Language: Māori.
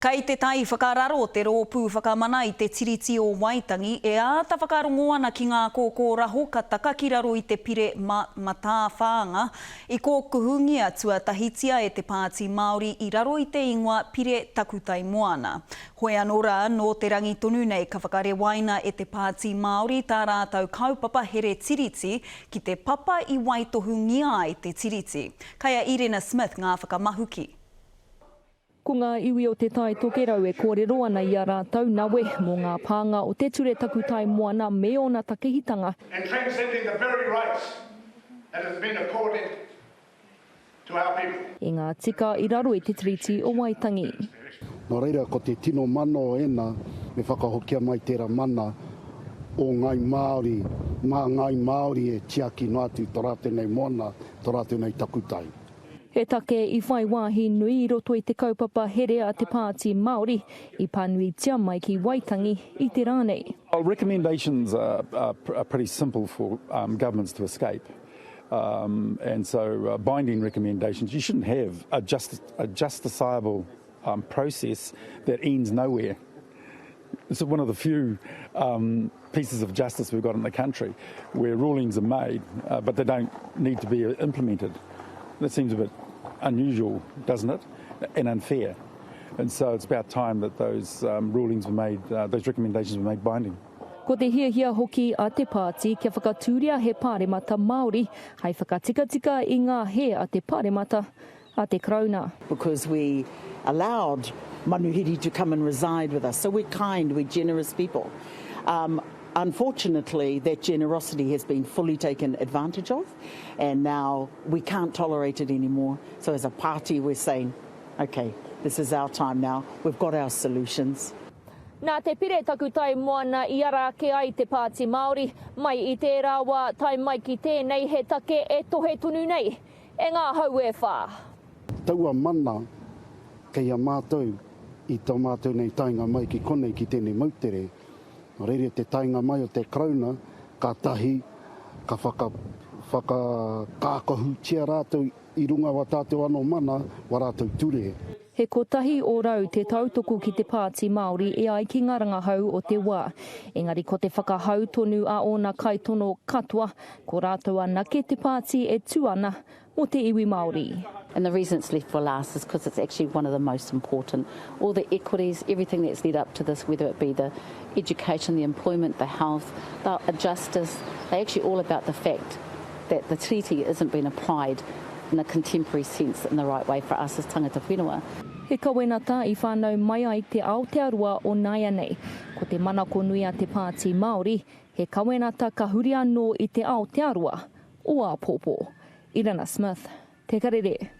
Kei te tai whakararo te rōpū whakamana i te tiriti o Waitangi, e āta whakarongo ana ki ngā kōkō raho ka taka ki raro i te pire matāwhāanga, i kō kuhungi atua tahitia e te pāti Māori i raro i te ingoa pire takutai moana. Hoi anō rā no te rangi tonu nei ka whakare waina e te pāti Māori tā rātau kaupapa here tiriti ki te papa i waitohu ngia i te tiriti. Kaia Irena Smith ngā whakamahuki. Ko ngā iwi o te tai tokerau e kōrero ana i a rātau nawe mō ngā pānga o te ture takutai moana me ona takehitanga. And transcending the very rights that has been accorded to our people. I ngā tika i raro i te tiriti o Waitangi. Nō reira, ko te tino mana o ena, me whakahokia mai tērā mana o ngai Māori, ngai Māori e tiaki no atu tō rātou nei moana, tō rātou nei takutai. He take I whai wāhi nui I roto I te kaupapa here a te pāti Māori I pānui tia mai ki Waitangi I te rānei. Well, recommendations are pretty simple for governments to escape. And so binding recommendations, you shouldn't have a justifiable process that ends nowhere. It's one of the few pieces of justice we've got in the country where rulings are made, but they don't need to be implemented. That seems a bit unusual, doesn't it? And unfair. And so it's about time that those rulings were made, those recommendations were made binding. Ko te hia hoki a te pāti kia whakatūria he pāremata Māori, hei whakatikatika I ngā he a te pāremata a te krauna. Because we allowed Manuhiri to come and reside with us. So we're kind, we're generous people. Unfortunately, that generosity has been fully taken advantage of, and now we can't tolerate it anymore. So as a party, we're saying, okay, this is our time now. We've got our solutions. Nā te pire takutai moana I ara ke ai te pāti Māori, mai I te rawa tai mai ki tēnei he take e tohe tunu nei, e ngā hau e whā. Taua mana kei a mātou I tō mātou nei tainga mai ki konei ki tēnei mautere. Nō reire te tainga mai o te krauna, ka tahi, ka whakakakohu tia rātou I runga wa tātou anō mana, wa rātou ture. He kotahi o rau te tautoko ki te pāti Māori e ai ki ngā rangahau o te wā. Engari ko te whakahau tonu a ona kaitono katoa, ko rātou anake te pāti e tuana o te iwi Māori. And the reason it's left for last is because it's actually one of the most important. All the equities, everything that's led up to this, whether it be the education, the employment, the health, the justice, they're actually all about the fact that the treaty isn't being applied in a contemporary sense in the right way for us as tangata whenua. He kawenata I whānau mai ai te Aotearoa o Naianei. Ko te manako nui a te pāti Māori, he kawenata ka huri anō I te Aotearoa o Apopo. Irena Smith, Te Karere.